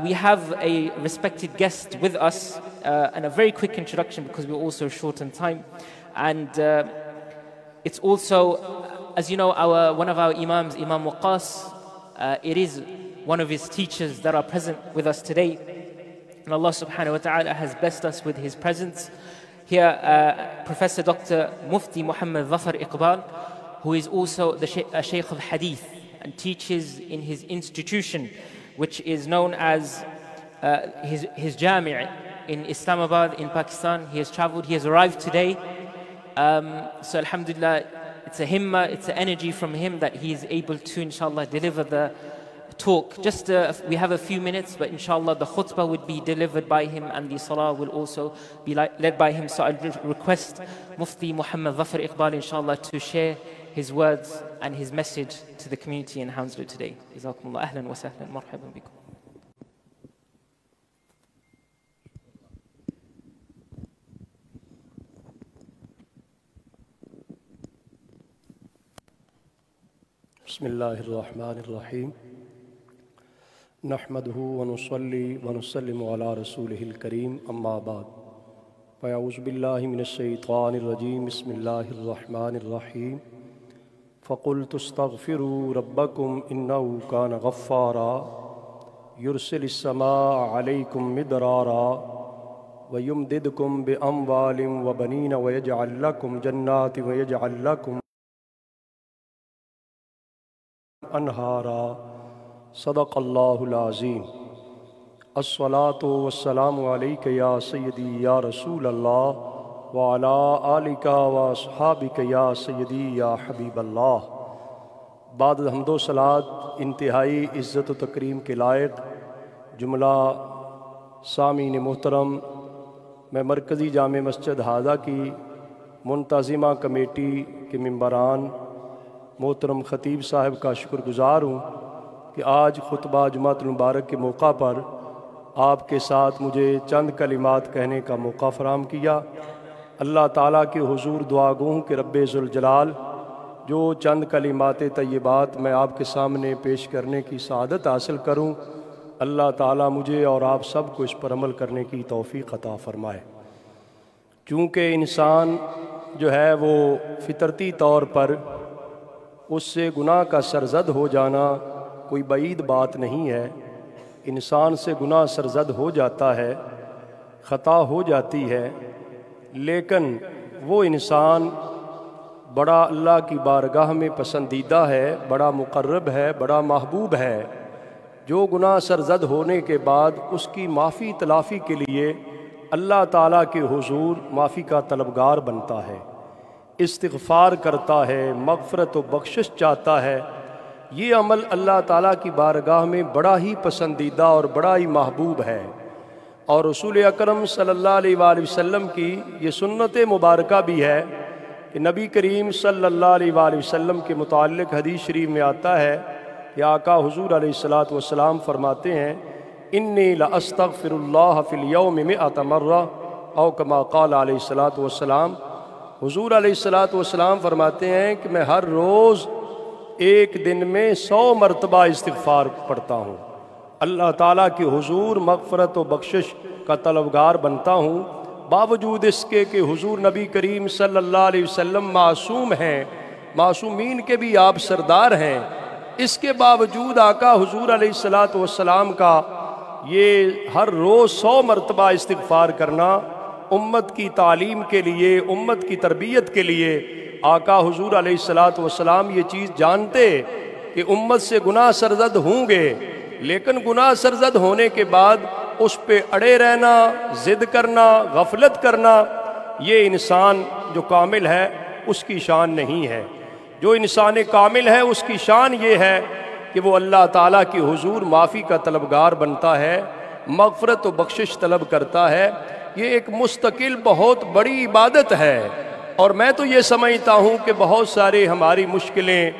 We have a respected guest with us, and a very quick introduction because we're also short on time. And it's also, as you know, one of our Imams, Imam Waqas, it is one of his teachers that are present with us today. And Allah subhanahu wa ta'ala has blessed us with his presence. Here, Professor Dr. Mufti Muhammad Zafar Iqbal, who is also a Shaykh of Hadith and teaches in his institution, which is known as his Jami' in Islamabad in Pakistan. He has traveled, he has arrived today. So alhamdulillah, it's a himma, it's an energy from him that he is able to, inshallah, deliver the talk. We have a few minutes, but inshallah the khutbah would be delivered by him and the salah will also be led by him. So I request Mufti Muhammad Zafar Iqbal, inshallah, to share his words and his message to the community in Hounslow today. Jazakumullah, ahlan wa sahlan, marhaban bikum. Bismillahirrahmanirrahim. Nahmaduhu wa nusalli wa nusallimu ala rasulihil kareem, amma ba'd. Fa'a'udhu billahi minash shaitanir rajim. Bismillahirrahmanirrahim. فَقُلْتُ اسْتَغْفِرُوا رَبَّكُمْ إِنَّهُ كَانَ غَفَّارًا يُرْسِلِ السَّمَاءَ عَلَيْكُمْ مِدْرَارًا وَيُمْدِدْكُمْ بِأَمْوَالٍ وَبَنِينَ وَيَجْعَلْ لَكُمْ جَنَّاتٍ وَيَجْعَلْ لَكُمْ أَنْهَارًا صدق الله العظيم. الصلاة والسلام عليك يا سيدي يا رسول الله وعلى آلك وأصحابك يا سيدي يا حبیب اللہ. بعد حمد و صلات انتہائی عزت و تکریم کے لائق جملہ سامعین محترم، میں مرکزی جامع مسجد ہادہ کی منتظمہ کمیٹی کے ممبران محترم خطیب صاحب کا شکر گزار ہوں کہ آج خطبہ جمعۃ المبارک کے موقع پر آپ کے ساتھ مجھے چند کلمات کہنے کا موقع فراہم کیا. اللہ تعالیٰ کے حضور دعا گو ہوں کہ رب ذوالجلال جو چند کلمات طیبات میں آپ کے سامنے پیش کرنے کی سعادت حاصل کروں، اللہ تعالیٰ مجھے اور آپ سب کو اس پر عمل کرنے کی توفیق عطا فرمائے. چونکہ انسان جو ہے وہ فطرتی طور پر اس سے گناہ کا سرزد ہو جانا کوئی بعید بات نہیں ہے. انسان سے گناہ سرزد ہو جاتا ہے، خطا ہو جاتی ہے، لیکن وہ انسان بڑا اللہ کی بارگاہ میں پسندیدہ ہے، بڑا مقرب ہے، بڑا محبوب ہے، جو گناہ سرزد ہونے کے بعد اس کی معافی تلافی کے لیے اللہ تعالیٰ کے حضور معافی کا طلبگار بنتا ہے، استغفار کرتا ہے، مغفرت و بخشش چاہتا ہے. یہ عمل اللہ تعالیٰ کی بارگاہ میں بڑا ہی پسندیدہ اور بڑا ہی محبوب ہے. اور رسول اکرم صلی اللہ علیہ وآلہ وسلم کی یہ سنت مبارکہ بھی ہے کہ نبی کریم صلی اللہ علیہ وآلہ وسلم کے متعلق حدیث شریف میں آتا ہے کہ آقا حضور علیہ الصلاۃ فرماتے ہیں انی لاستغفر اللہ فی اليوم 100 مرہ او کما قال علیہ الصلاۃ. حضور علیہ الصلاۃ فرماتے ہیں کہ میں ہر روز ایک دن میں 100 مرتبہ استغفار پڑھتا ہوں، اللہ تعالیٰ کے حضور مغفرت و بخشش کا طلبگار بنتا ہوں. باوجود اس کے کہ حضور نبی کریم صلی اللہ علیہ وسلم معصوم ہیں، معصومین کے بھی آپ سردار ہیں، اس کے باوجود آقا حضور علیہ السلام کا یہ ہر روز 100 مرتبہ استغفار کرنا امت کی تعلیم کے لیے، امت کی تربیت کے لیے. آقا حضور علیہ السلام یہ چیز جانتے کہ امت سے گناہ سرزد ہوں گے، لیکن گناہ سرزد ہونے کے بعد اس پہ اڑے رہنا، ضد کرنا، غفلت کرنا، یہ انسان جو کامل ہے اس کی شان نہیں ہے. جو انسان کامل ہے اس کی شان یہ ہے کہ وہ اللہ تعالیٰ کی حضور معافی کا طلبگار بنتا ہے، مغفرت و بخشش طلب کرتا ہے. یہ ایک مستقل بہت بڑی عبادت ہے. اور میں تو یہ سمجھتا ہوں کہ بہت سارے ہماری مشکلیں،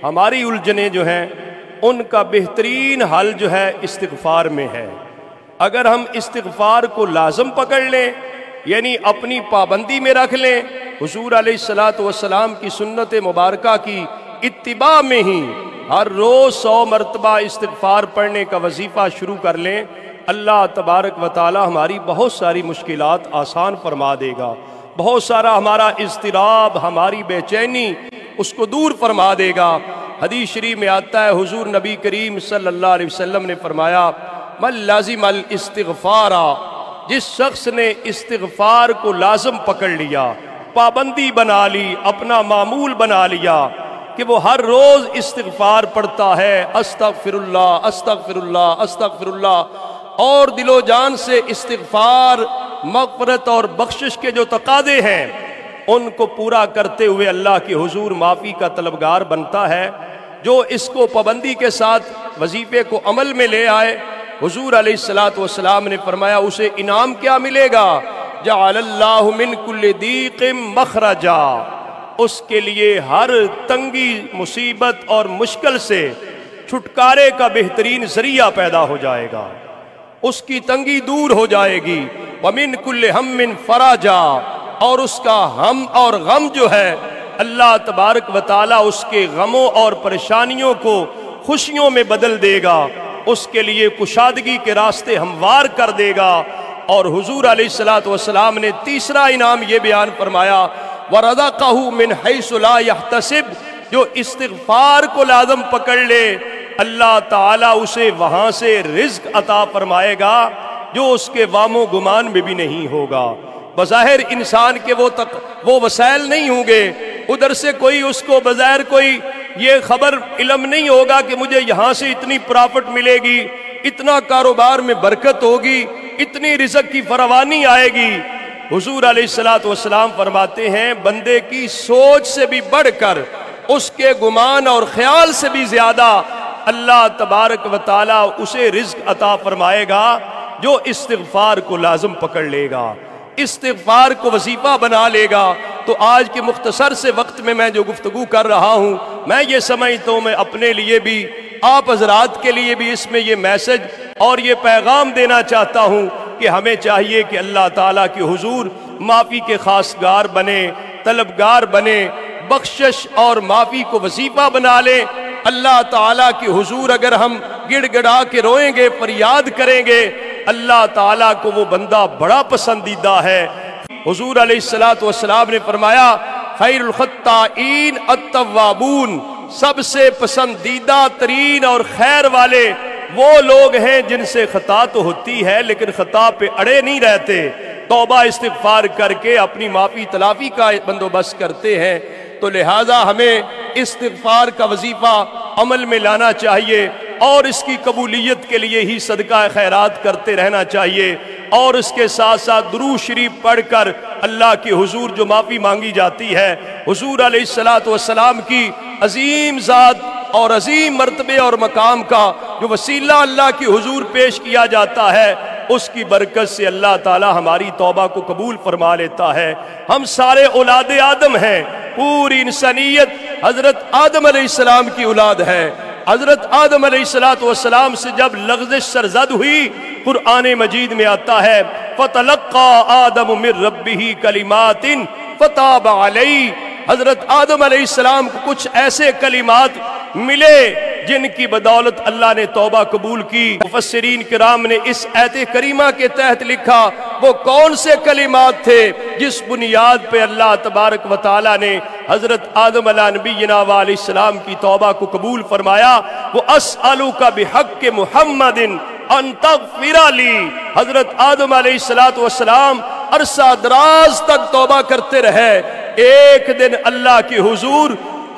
ہماری الجھنیں جو ہیں، ان کا بہترین حل جو ہے استغفار میں ہے. اگر ہم استغفار کو لازم پکڑ لیں، یعنی اپنی پابندی میں رکھ لیں، حضور علیہ الصلاۃ والسلام کی سنت مبارکہ کی اتباع میں ہی ہر روز 100 مرتبہ استغفار پڑھنے کا وظیفہ شروع کر لیں، اللہ تبارک و تعالی ہماری بہت ساری مشکلات آسان فرما دے گا، بہت سارا ہمارا اضطراب، ہماری بے چینی اس کو دور فرما دے گا۔ حدیث شریف میں آتا ہے، حضور نبی کریم صلی اللہ علیہ وسلم نے فرمایا، من لازم الاستغفار، جس شخص نے استغفار کو لازم پکڑ لیا، پابندی بنا لی، اپنا معمول بنا لیا کہ وہ ہر روز استغفار پڑھتا ہے، استغفر اللہ استغفر اللہ استغفر اللہ، اور دل و جان سے استغفار، مغفرت اور بخشش کے جو تقاضے ہیں ان کو پورا کرتے ہوئے اللہ کے حضور معافی کا طلبگار بنتا ہے۔ جو اس کو پابندی کے ساتھ وظیفے کو عمل میں لے آئے، حضور علیہ السلام نے فرمایا اسے انعام کیا ملے گا؟ جعل اللہ من کل ضیق مخرجا، اس کے لیے ہر تنگی، مصیبت اور مشکل سے چھٹکارے کا بہترین ذریعہ پیدا ہو جائے گا، اس کی تنگی دور ہو جائے گی۔ ومن کل ہم فرجا، اور اس کا ہم اور غم جو ہے اللہ تبارک و تعالی اس کے غموں اور پریشانیوں کو خوشیوں میں بدل دے گا، اس کے لیے کشادگی کے راستے ہموار کر دے گا۔ اور حضور علیہ السلام نے تیسرا انعام یہ بیان فرمایا، وَرَزَقَهُ مِنْ حَيْثُ لَا يَحْتَسِبْ، جو استغفار کو لازم پکڑ لے اللہ تعالیٰ اسے وہاں سے رزق عطا فرمائے گا جو اس کے وام و گمان میں بھی نہیں ہوگا۔ بظاہر انسان کے وہ وسائل نہیں ہوں گے، ادھر سے کوئی اس کو بظاہر کوئی یہ خبر علم نہیں ہوگا کہ مجھے یہاں سے اتنی پرافٹ ملے گی، اتنا کاروبار میں برکت ہوگی، اتنی رزق کی فراوانی آئے گی۔ حضور علیہ السلام فرماتے ہیں بندے کی سوچ سے بھی بڑھ کر، اس کے گمان اور خیال سے بھی زیادہ اللہ تبارک و تعالی اسے رزق عطا فرمائے گا جو استغفار کو لازم پکڑ لے گا، استغفار کو وظیفہ بنا لے گا۔ تو آج کے مختصر سے وقت میں جو گفتگو کر رہا ہوں، میں یہ سمجھتا ہوں میں اپنے لیے بھی، آپ حضرات کے لیے بھی اس میں یہ میسج اور یہ پیغام دینا چاہتا ہوں کہ ہمیں چاہیے کہ اللہ تعالیٰ کے حضور معافی کے خاصگار بنے، طلبگار بنے، بخشش اور معافی کو وظیفہ بنا لیں۔ اللہ تعالیٰ کے حضور اگر ہم گڑ گڑا کے روئیں گے، فریاد کریں گے، اللہ تعالیٰ کو وہ بندہ بڑا پسندیدہ ہے۔ حضور علیہ السلام نے فرمایا، خیر الخطائین التوابون، سب سے پسندیدہ ترین اور خیر والے وہ لوگ ہیں جن سے خطا تو ہوتی ہے لیکن خطا پہ اڑے نہیں رہتے، توبہ استغفار کر کے اپنی معافی تلافی کا بندوبست کرتے ہیں۔ تو لہٰذا ہمیں استغفار کا وظیفہ عمل میں لانا چاہیے اور اس کی قبولیت کے لیے ہی صدقہ خیرات کرتے رہنا چاہیے، اور اس کے ساتھ ساتھ درود شریف پڑھ کر اللہ کے حضور جو معافی مانگی جاتی ہے، حضور علیہ السلام کی عظیم ذات اور عظیم مرتبے اور مقام کا جو وسیلہ اللہ کے حضور پیش کیا جاتا ہے، اس کی برکت سے اللہ تعالی ہماری توبہ کو قبول فرما لیتا ہے۔ ہم سارے اولاد آدم ہیں، پوری انسانیت حضرت آدم علیہ السلام کی اولاد ہے۔ حضرت آدم علیہ السلام سے جب لغزش سرزد ہوئی، قرآن مجید میں آتا ہے فَتَلَقَّى آدَمُ مِن رَبِّهِ كَلِمَاتٍ فَتَابَ عَلَيْهِ، حضرت آدم علیہ السلام کو کچھ ایسے کلمات ملے جن کی بدولت اللہ نے توبہ قبول کی۔ مفسرین کرام نے اس آیت کریمہ کے تحت لکھا وہ کون سے کلمات تھے جس بنیاد پہ اللہ تبارک و تعالی نے حضرت آدم علیہ نبینا علیہ السلام کی توبہ کو قبول فرمایا۔ وہ اسألک بحق محمد ان تغفر لی، حضرت آدم علیہ السلام عرصہ دراز تک توبہ کرتے رہے۔ ایک دن اللہ کے حضور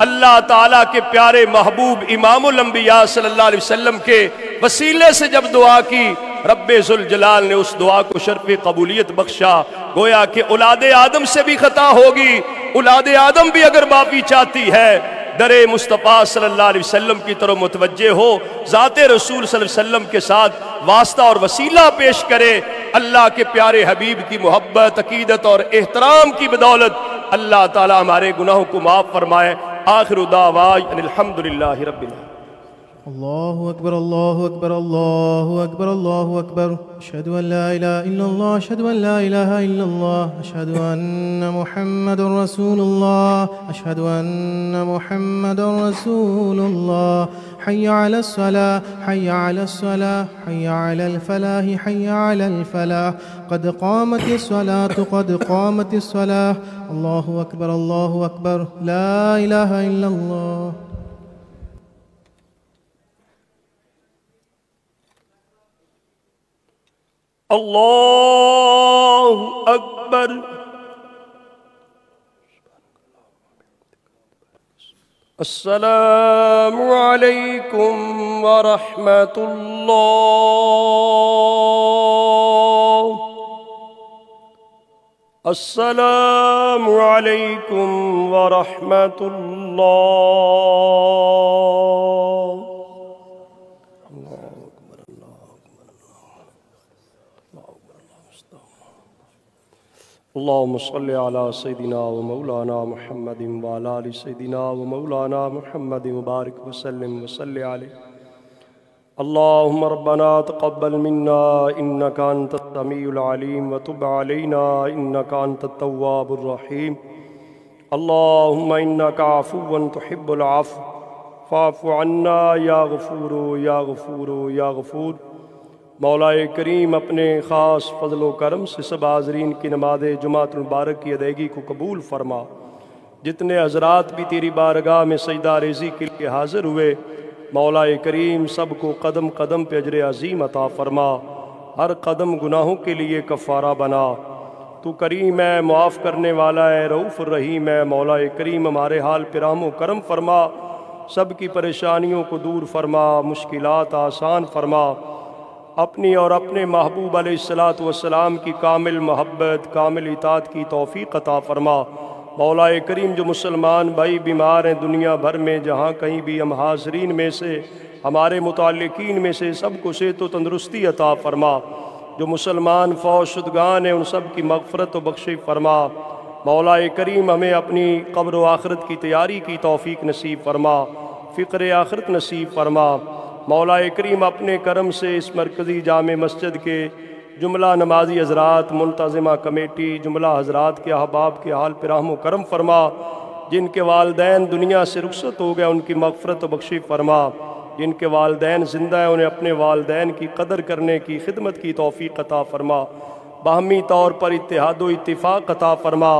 اللہ تعالیٰ کے پیارے محبوب امام الانبیاء صلی اللہ علیہ وسلم کے وسیلے سے جب دعا کی، رب ذوالجلال نے اس دعا کو شرف قبولیت بخشا۔ گویا کہ اولاد آدم سے بھی خطا ہوگی، اولاد آدم بھی اگر معافی چاہتی ہے، در مصطفیٰ صلی اللہ علیہ وسلم کی طرف متوجہ ہو، ذات رسول صلی اللہ علیہ وسلم کے ساتھ واسطہ اور وسیلہ پیش کرے۔ اللہ کے پیارے حبیب کی محبت، عقیدت اور احترام کی بدولت اللہ تعالی ہمارے گناہوں کو معاف فرمائے۔ آخر دعوانا الحمدللہ رب العالمین۔ الله أكبر الله أكبر الله أكبر الله أكبر أشهد أن لا إله إلا الله أشهد أن لا إله إلا الله أشهد أن محمد رسول الله أشهد أن محمد رسول الله حي على الصلاة حي على الصلاة حي على الفلاح حي على الفلاح قد قامت الصلاة قد قامت الصلاة الله أكبر الله أكبر لا إله إلا الله اللہ اکبر السلام علیکم ورحمۃ اللہ السلام علیکم ورحمۃ اللہ اللهم صل على سيدنا ومولانا محمد وعلى آل سيدنا ومولانا محمد وبارك وسلم وصل عليه اللهم ربنا تقبل منا إنك أنت السميع العليم وتب علينا إنك أنت التواب الرحيم اللهم إنك عفو تحب العفو فاعف عنا يا غفور يا غفور يا غفور مولا کریم اپنے خاص فضل و کرم سے سب حاضرین کی نماز جمعۃ المبارک کی ادائیگی کو قبول فرما جتنے حضرات بھی تیری بارگاہ میں سجدہ ریزی کے لیے حاضر ہوئے مولا کریم سب کو قدم قدم پہ اجر عظیم عطا فرما ہر قدم گناہوں کے لیے کفارہ بنا تو کریم ہے معاف کرنے والا ہے رؤوف الرحیم ہے مولا کریم ہمارے حال پہ رحم و کرم فرما سب کی پریشانیوں کو دور فرما مشکلات آسان فرما اپنی اور اپنے محبوب علیہ السلام کی کامل محبت کامل اطاعت کی توفیق عطا فرما مولا کریم جو مسلمان بھائی بیمار ہیں دنیا بھر میں جہاں کہیں بھی ہم حاضرین میں سے ہمارے متعلقین میں سے سب کو صحت و تندرستی عطا فرما جو مسلمان فوت شدگان ہیں ان سب کی مغفرت و بخشش فرما مولا کریم ہمیں اپنی قبر و آخرت کی تیاری کی توفیق نصیب فرما فکر آخرت نصیب فرما مولا کریم اپنے کرم سے اس مرکزی جامع مسجد کے جملہ نمازی حضرات منتظمہ کمیٹی جملہ حضرات کے احباب کے حال پہ رحم و کرم فرما جن کے والدین دنیا سے رخصت ہو گئے ان کی مغفرت و بخشش فرما جن کے والدین زندہ ہیں انہیں اپنے والدین کی قدر کرنے کی خدمت کی توفیق عطا فرما باہمی طور پر اتحاد و اتفاق عطا فرما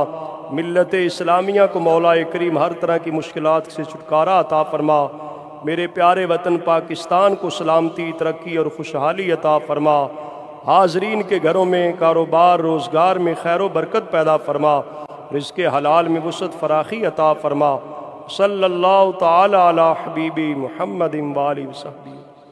ملت اسلامیہ کو مولا کریم ہر طرح کی مشکلات سے چھٹکارا عطا فرما میرے پیارے وطن پاکستان کو سلامتی ترقی اور خوشحالی عطا فرما حاضرین کے گھروں میں کاروبار روزگار میں خیر و برکت پیدا فرما رزق حلال میں وسعت فراخی عطا فرما صلی اللہ تعالی علی حبیبی محمد وآلہ وصحبہ